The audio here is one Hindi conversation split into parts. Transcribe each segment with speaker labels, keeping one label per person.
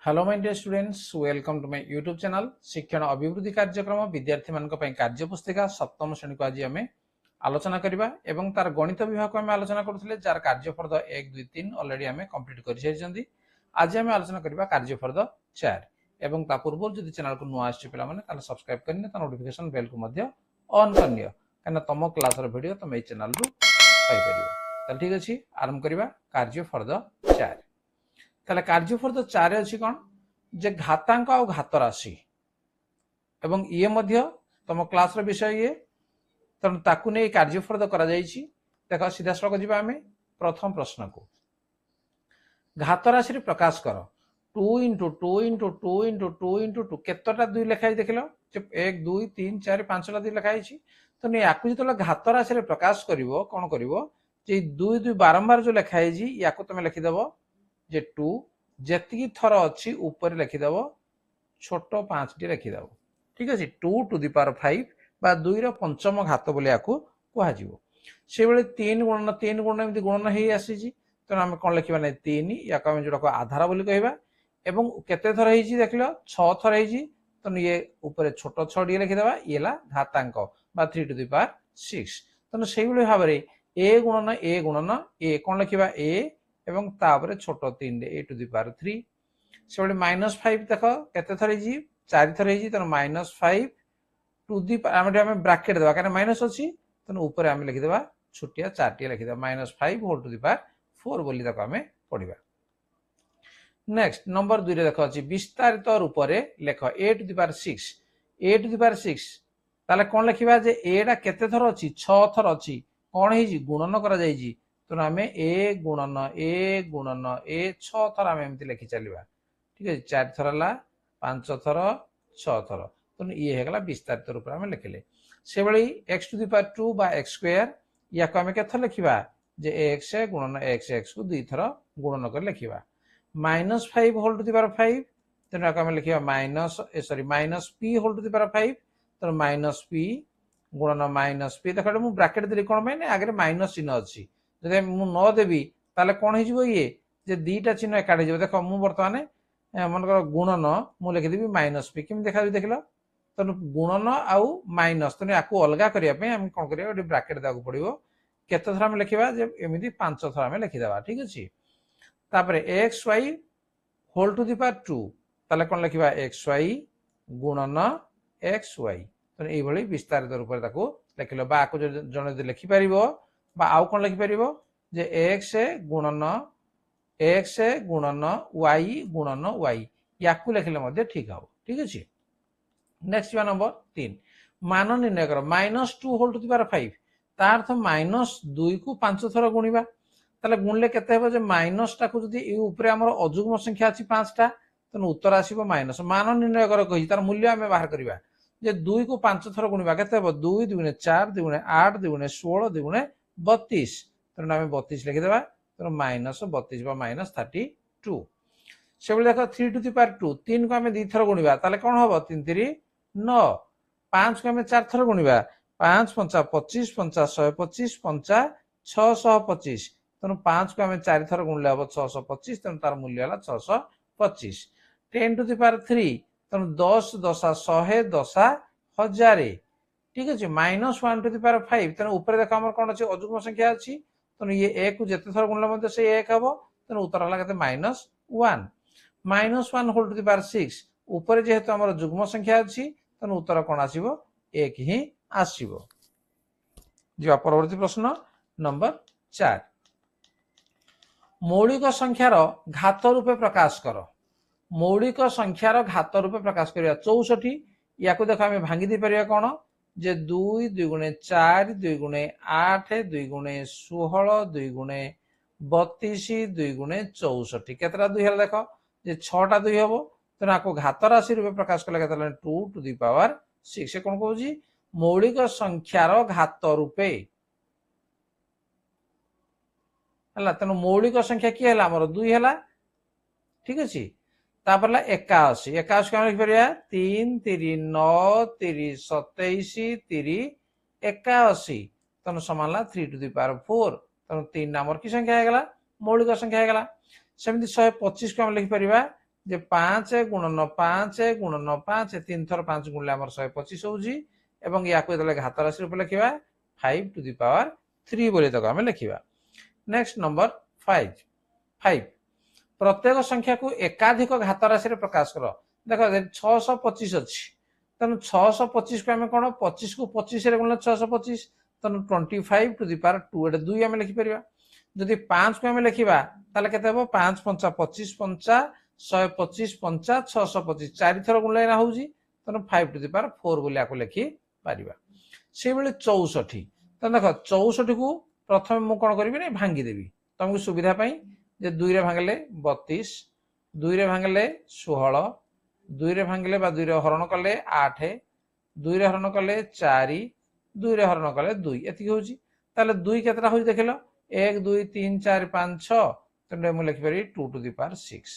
Speaker 1: Hello my dear students, welcome to my YouTube channel शिक्षण अभिवृद्धि कार्यक्रम विद्यार्थी मानक पई कार्यपुस्तिका सप्तम श्रेणी को आज आम आलोचना करबा एवं तार गणित विभाग को आम आलोचना करथले जार कार्यफर्द 1 2 3 ऑलरेडी आम कंप्लीट कर सारिछंती। आज आम आलोचना करबा कार्यफर्द 4 एवं ता पूर्व जदि चैनल को नुआ आछि पिला माने ताले सब्सक्राइब करने ता नोटिफिकेशन बेल को मध्य ऑन करनियो काना तम क्लास रो वीडियो तम ए चैनल रु पाई परियो। त ठीक अछि, आरंभ करबा कार्यफर्द 4। ताले कार्यफर्द 4 अछि कोन जे घातांक और घात राशि एवं ये मध्य तम क्लास रो विषय ये तन ताकु नै कार्यफर्द करा जायछि। देखो सीधा सळक जिबा हमें प्रथम प्रश्न को घात राशि रे प्रकाश करो 2 into 2 into 2 into 2 into 2 केतटा 2 लिखाई देखिलो जे 1 2 3 4 5 टा 2 लिखाई छि। तो नै याकु जतले घात राशि रे प्रकाश करिवो कोन करिवो जे 2 2 बारंबार जो लिखाई छि याकु तमे लिखि देबो जे 2 जेतिकी थर अच्छी ऊपर लिखिदेव छोट 5 टी लिखिदेव। ठीक अच्छे 2 to the power 5 बा 2 रो पंचम घात बोली याकू कुहाजिवो। से बेले 3 गुणन एमती गुणन हे आसी तेणु आम कौन लिखा ना 3 या जोटा आधार बोली कहवा एवं केते थर हेजी देखल 6 थर हेजी तेणु ये ऊपर छोट 6 टी लिखिदेवा ये घातांक बा 3 to the power 6। तेणु से भाव में ए गुणन ए कौन लिखा ए एवं तापर छोट 3 रे a to the power 3 से -5 देख केते थर हेजी 4 थर हेजी तेणु -5 टू दी आम ब्राकेट देवा कारण माइनस अच्छी तेणु ऊपर आम लिखिदेवा छोटिया 4 टी लिखिदेवा -5 होल टू दी पावर 4 बोली ताको आम पढ़िबा। नेक्स्ट नंबर 2 रे देख अछि विस्तारित रूप रे लेख a to the power 6 a to the power 6 ताले कोन लिखिबा जे a डा केते थर अछि 6 थर अछि कोन हेजी गुणन करा जायजी तेणु आम ए गुणन ए 6 थर आम एमती लिखि चलवा। ठीक है 4 थर है 5 थर 6 थर तेणु ये होगा विस्तारित रूप में लिखिले। से भाई एक्स टू दी पावर 2 बा एक्स स्क्वायर या आम केथर लिखा जे एक्स गुणन एक्स को 2 थर गुणन कर लिखा -5 होल टू दी पावर 5 तेणु आम लिखा minus p whole to the power 5 तेणु -p गुणन -p देख मुझे ब्राकेट देली कौन पाई आगे माइनस चिन्ह अच्छी जब मुझे न देवी ताले कौन हो ये जे दीटा चिन्ह एकाठी हो देख मुझे बर्तमान मन कर गुणन मुझे लिखिदेवी -p केमी देखा देख तेणु गुणन आउ माइनस तेणु या अलग करने कौन कर ब्राकेट देवाक पड़ो केत थर आम लिखा एमती 5 थर आम लिखिदेवा। ठीक अच्छे तापर x y whole to the power 2 ताले कौन लिखा एक्स वाई गुणन एक्स वाई तेणु ये विस्तारित रूप में लिखिल बा जन लिखिपर बा आउ कौन लिखिपर जे एक्स गुणन वाई या लिखिले ठीक हम। ठीक अच्छे नेक्स्ट नंबर 3 मान निर्णय कर -2 होल टू दी पावर 5 तार अर्थ -2 को 5 थर गुणिबा ताले गुणले केते हेबो जे माइनस टा को जदी ए ऊपर हमर अजुग्म संख्या अछि 5 टा तेन उत्तर आसीबो माइनस मान निर्णय कर कहि तार मूल्य हमें बाहर करबा जे 2 को 5 थर गुणिबा केते हेबो 2 2 गुणे 4 2 गुणे 8 2 गुणे 16 2 गुणे 32 तेणु आम 32 लिखिदेवा तेणु -32 बा -32 से देख 3 टू दी पावर 2 3 को आम 2 थर गुणिबा ताले कोन हबो 3 3 9 5 को आम 4 थर गुणिबा 5 5 25 5 125 5 625 तेणु 5 को आम 4 थर गुणिले हम 625 तेणु तार मूल्य है 625 10 टू दी पावर 3 तेणु 10 10 100 10 1000। ठीक अच्छे -1 टू दी पावर 5 तेणु ऊपर देख आम कौन अच्छे अजुग्म संख्या अच्छी तेणु ये एक को जिते थर गुणिले से एक हम तेणु उत्तर है -1 -1 होल टू दी पावर 6 ऊपर जेहेतु आम जुग्म संख्या अच्छी तेणु उत्तर कौन आसो एक ही आसो। जा परवर्ती प्रश्न नंबर 4 मौलिक संख्यार घात रूपे प्रकाश कर मौलिक संख्यार घात रूपे प्रकाश करिया 64 या देख आम भांगी दे परिया कौन जे 2 2 गुणे 4 2 गुणे 8 2 गुणे 16 2 गुणे 32 2 गुणे 64 केतटा 2 है देख जे 6टा 2 हम तेणु आपको घात राशि रूपे प्रकाश कले 2 टू दी पावर 6 कौन कौन मौलिक संख्यार घात रूपे है तेणु मौलिक संख्या किए है 2 है। ठीक अच्छे तापर 81 81 को लिखिपर 3 3 9 3 27 3 81 तेणु सामान 3 टू दी पावर 4 तेणु 3 नंबर की संख्या है मौलिक संख्या है सेमती 125 को आम लिखिपर जे 5 गुणन 5 गुणन 5 3 थर 5 गुणले हमर 125 होउजी एवं याकू जतले घात राशि रूप लिखिबा 5 टू द पावर 3 बोली तक हम लिखिबा। नेक्स्ट नंबर 5 प्रत्येक संख्या को एकाधिक घात राशि रे प्रकाश कर। देखो 625 अछि तनु 625 को हम कोन 25 को 25 रे गुणले 625 तनु 25 टू द पावर 2 एटा 2 हम लिखि परिबा। जदि 5 को हम लिखिबा ताले केते हो 5 5 25 5 125 5 625 4 थर गुणले ना होउजी तनु 5 टू द पावर 4 बोली आको लिखि परिबा। से बेले 64 त देखो 64 को प्रथम मु कोन करबी नै भांगी देबी तुमको सुविधा पई जे 2 रे भांगले 32 2 रे भांगले 16 2 रे भांगले बा 2 रे हरण कले 8 2 रे हरण कले 4 2 रे हरण कले 2 एति होउजी ताले 2 केतरा होउजी देखिलो 1 2 3 4 5 6 तने मु लिखि पारी 2 टू द पावर 6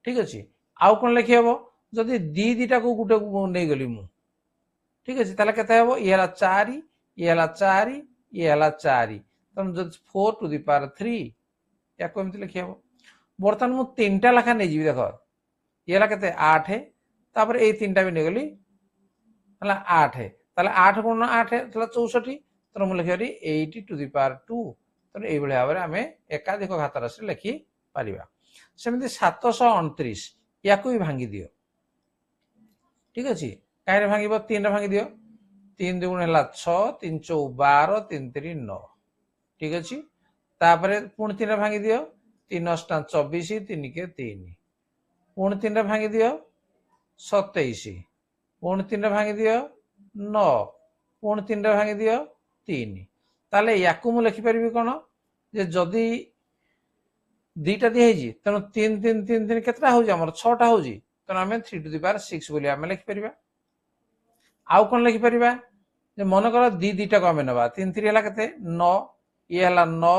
Speaker 1: ठीक अछि। आउ कोन लिखि हबो जदि दी दीटा को गुटे नै गली मु ठीक अछि ताले केते हबो ये हला 4 ये हला 4 ये हला 4 तम जद 4 टू द पावर 3 या को एमति लिखि हबो। बर्तन मु तीनटा लेखा नै जीवी देखो ये हला केते 8 तापर ए तीनटा भी नै गली हला 8 ताले 8 गुण 8 ताले 64 तर मु लिखि 80 टू द पावर 2 तर एई भले भाबरे हमें एकाधिक घात राशि लिखि परिबा। सेमति 729 याकू भी भांगी दियो ठीक अछि काहे भांगीबो 3 रे भांगी दियो 3 दुगुण हला 6 3 4 12 3 3 9 ठीक अछि। तापरे पुण 3 रे भांगी दियो 3 8 24 3 के 3 पुण 3 रे भांगी दियो 27 पुण 3 रे भांगी दियो 9 पुण 3 रे भांगी दियो 3 ताले याकू मु लिखि परिबी कोन जे जदी दीटा दी हेजी तनो 3 3 3 3 केतरा हो जा हमर 6 टा हो जी तनो हमें 3 टू द पावर 6 बोली हमें लिखि परिबा। आउ कोन लिखि परिबा जे मन कर दी दीटा को हमें नबा 3 3 हला केते 9 ये हला 9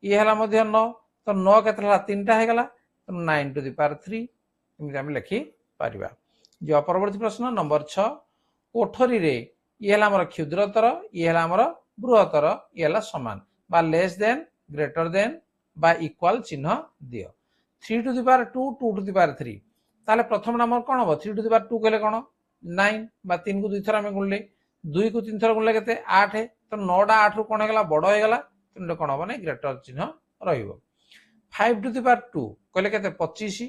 Speaker 1: ये हला मध्य 9 तो 9 केतरा हला 3 टा हे गला तो 9 टू द पावर 3 एमि हमें लिखि परिबा। जो परवर्ती प्रश्न नंबर 6 कोठरी रे ये हला हमर क्षुद्रतर ये हला हमर बृहत्तर ये हला समान बा लेस देन ग्रेटर देन बा इक्वल चिन्ह दियो 3 to the power 2 2 to the power 3 ताले प्रथम नंबर कोन हो 3 टू द पावर 2 कहले कोन 9 बा 3 को 2 थर हमें गुणले 2 को 3 थर गुणले केते 8 तो 9 टा 8 रु कोन हेगला बड़ हेगला तो कोन हो नै ग्रेटर चिन्ह रहइबो। 5 टू द पावर 2 कहले केते 25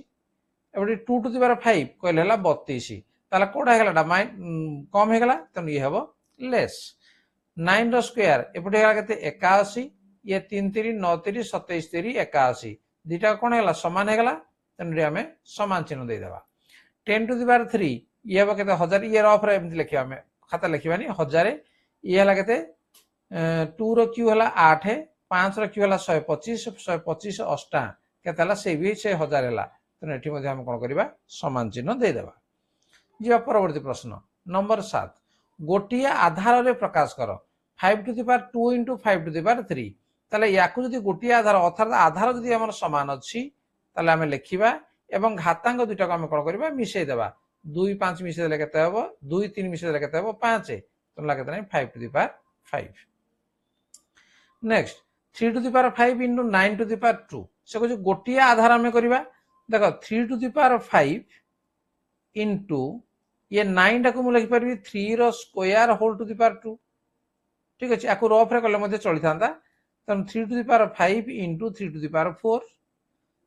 Speaker 1: एबडी 2 टू द पावर 5 कहले हला 32 ताला कोडा हेगला डा कम हेगला तो ये हबो लेस 9 रो स्क्वायर एबडी हेगला केते 81 ये 3 3 9 3 27 3 81 दीटा कोन हेगला समान हेगला तनरे हमें समान चिन्ह दे देबा। 10 टू द पावर 3 ये हबो केते 1000 ये रफ रे एमति लिखिबा हमें खाता लिखिबानी 1000 ये हला केते 2 रो क्यू हला 8 5 रो क्यू हला 125 125 8 केते हला से भी से 1000 हला तने एठी मध्ये हम कोन करबा समान चिन्ह दे देबा। जे परवर्ती प्रश्न नंबर 7 गोटिया आधार रे प्रकाश कर 5 to the power 2 into 5 to the power 3 ताले याकू जदि गोटिया आधार अर्थात आधार जदि हमर समान अछि ताले हमें लिखिबा एवं घातांक दुटा को हम कोन करबा मिसै देबा 2 5 मिसै देले केते हबो 2 3 मिसै देले केते हबो 5 तो लागे त 5 to the power 5। Next 3 to the power 5 into 9 to the power 2 से को गोटिया आधार हमें करबा देखो 3 टू द पावर 5 into ये 9 टा को मु लिखि परबी 3 रो square whole to the power 2 ठीक अछि आको रफ रे कले मध्ये चली थांता तन 3 to the power 5 into 3 to the power 4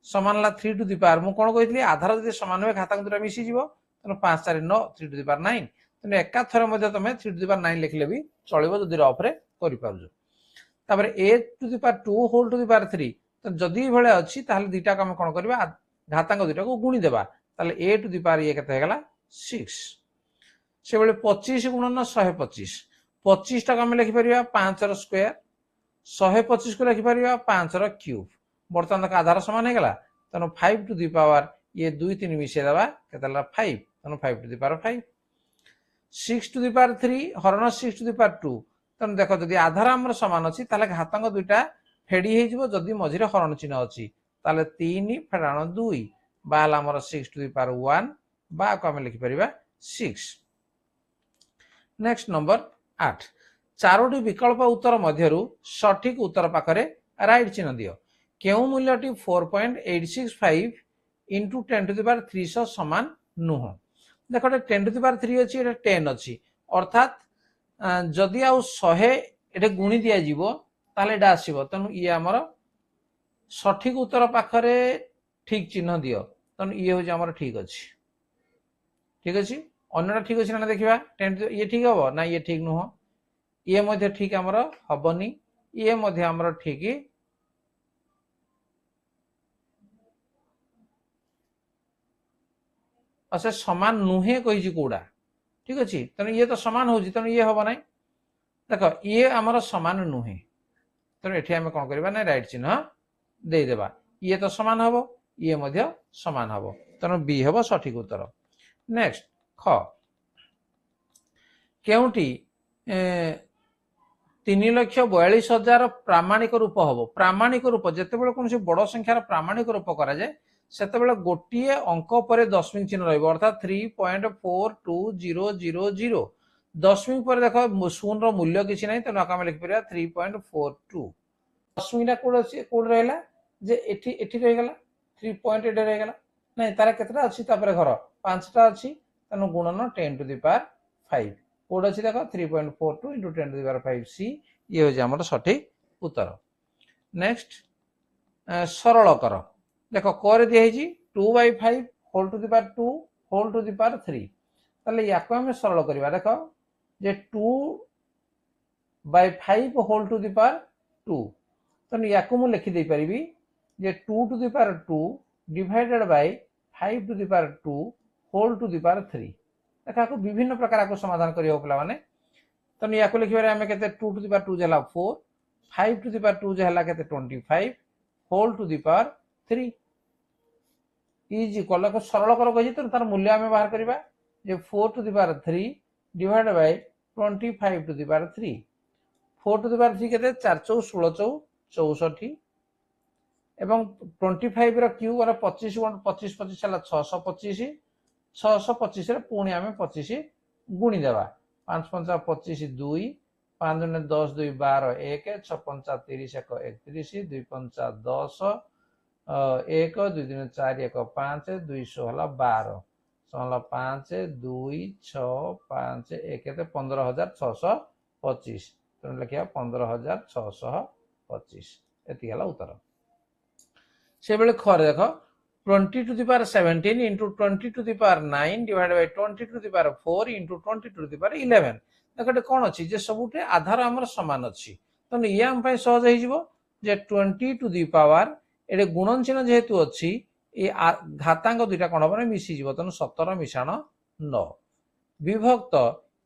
Speaker 1: समान ला 3 टू द पावर मु कोन कहितली आधार जदि समान होय घातांक दुटा मिसी जीवो तन 5 4 9 3 टू द पावर 9 तन एका थरे मध्ये तमे 3 टू द पावर 9 लिखले भी चलिबो जदि रफ रे करि पाउजो। तापर a to the power 2 whole to the power 3 त जदि भले अछि ताहले दीटा को हम कोन करबा घातांक दुटा को गुणी देबा ताहले a टू द पावर ये केते हेगला 6 से बेले 25 गुणन 125 25 टा हम लिखि परिबा 5 रो स्क्वायर 125 को लिखि परिबा 5 रो क्यूब बर्तन का आधार समान हेगला तनो 5 टू द पावर ये 2 3 मिसे देबा केतला 5 तनो 5 to the power 5 6 to the power 3 हरण 6 टू द पावर 2 तनो देखो जदि आधार हमर समान अछि ताले घातांक दुटा फेडी हे जिवो जदि मझिरे हरण चिन्ह अछि ताले 3 फेडाण 2 बाला हमर 6 टू द पावर 1 बा को हम लिखि परिबा 6। नेक्स्ट नंबर 8 चारोटी विकल्प उत्तर मध्यरु सठिक उत्तर पाखरे राइट चिन्ह दियो केउ मूल्यटी 4.865 इंटू 10 टू द पावर 300 समान नुह देख 10 टू द पावर 3 अच्छी 10 अच्छी अर्थात जदि आउ 100 ये गुणी दि ताले एटा आसीबो तेणु ये आमर सठिक उत्तर पाखरे ठीक चिन्ह दियो तेणु ये हूँ आमर ठीक अच्छी ठीक अच्छी अन्यटा ठीक अच्छी ना देखा 10 ये ठीक हम ना ये ठीक नुह ये मध्य ठीक आमर हबनी ये मध्य आमर ठीक से समान नुहे कही कौड़ा ठीक अच्छे तेणु ये तो समान हो तेणु ये हम ना देख ये आमर समान नुहे तेणु ये आम कौन करवा ना रईट चिन्ह देदेबा ये तो समान हम ये मध्य समान हम तेणु बी हम सठिक उत्तर नेक्स्ट ख केउटी 3,42,000 प्रामाणिक रूप हम प्रामाणिक रूप जिते बड़े कौन बड़ संख्यार प्रामाणिक रूप कराए से गोटे अंक पर दशमिक चिन्ह रर्थात 3.42000 दशमिक पर देख शून्य मूल्य किसी ना तेनाली आम लिखिपर 3.42 दशमिक कौट रहा रहीगला 3 रहीगला ना तार केतटा अच्छी घर 5टा अच्छी तेणु गुणन 10 टू द पावर 5 कौट अच्छी देख 3.42 इंटू 10 टू द पावर 5 सी ये हूँ आम सठिक उत्तर नेक्स्ट सरल कर देख कर दिखाई 2/5 whole to the power 2 whole to the power 3 ताले या सरल करवा देख जे 2/5 होल टू द पावर 2 तेणु या लिखिदे पारि जे 2 to the power 2 divided by 5 to the power 2 whole to the power 3 देखा विभिन्न प्रकार समाधान करियो पिला माने तेणु या लिखिबारे आमे केते 2 टू द पावर 2 जला 4 5 टू द पावर 2 जला केते 25 whole to the power 3 is equal को सरल कर कहि तो तार मूल्य आमे बाहर करबा जे 4 to the power 3 divide by 25 to the power 3 4 to the power 3 केते 4 4 16 64 एवं 25 रो क्यूब और 25 25 25 चला 625 625 रे पुणी आमे 25 गुणी देबा 5 5 25 2 5 2 10 2 12 1 6 5 30 1 31 2 5 10 1 2 3 4 1 5 2 16 12 16 5 2 6 5 1 15,625 तेणु लिखा 15,625 एति हला उत्तर से बेले खरे देख 20 to the power 17 into 20 to the power 9 divide by 20 to the power 4 into 20 to the power 11 देखो कौन अच्छी जे सबुटे आधार आमर समान अच्छी तेणु ये आम सहज हो 20 टू द पावर ये गुणन चिन्ह जेहेतु अच्छी ये घातांक दुईटा कौन हम ना मिसीज तेणु 17 मिशाण 9 विभक्त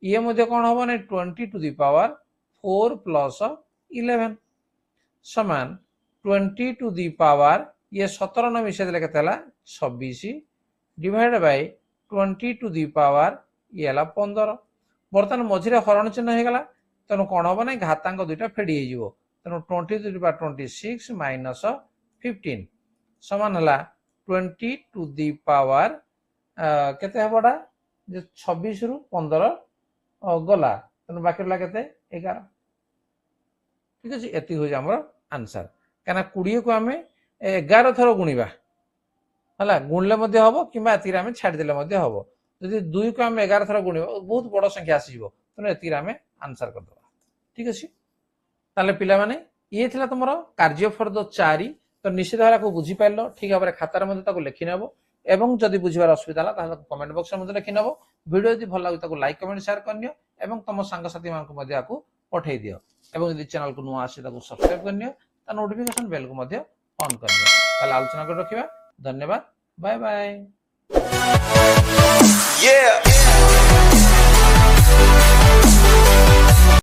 Speaker 1: ये कौन हम ना 20 टू द पावर 4 प्लस 11 समान 20 टू द पावर ये 17 न मिसाई देले केते 26 divide by 20 to the power ये 15 बर्तमान मझिरे हरण चिन्ह हो गला तेणु कौन हम ना घातांक दुईटा फेडी हो तेणु 20 टू द पावर 26 माइनस 15 समान है 20 टू द पावर केते हबडा जे 26 रु 15 गला तेणु बाकी रहा केते 11 ठीक अछि एति हो हमर आंसर काना 20 को आमे 11 थर गुणिबा हला गुणले मध्ये हबो किबा एति आमे छाडी देले मध्ये हबो जदि 2 को आमे 11 थर गुणिबा बहुत बड़ संख्या आसी जिवो तेणु एति आमे आंसर कर दबा ठीक अछि ताले पिला माने ये थिला तमरो कार्यफल 4 तो निश्चित भाव को बुझी पाइल ठीक भाव खातार लिखि नेब एवं जदि बुझार असुविधा है कमेंट बॉक्स में लिखि नेब वीडियो जब भल लगे लाइक कमेंट शेयर करनियो एवं तुम सांगसाथी मान पठे दियो एवं यदि चैनल को नुआ आसी सब्सक्राइब करनियो नोटिफिकेशन बेल को ऑन करनियो आलोचना कर रखिबा धन्यवाद बाय बाय।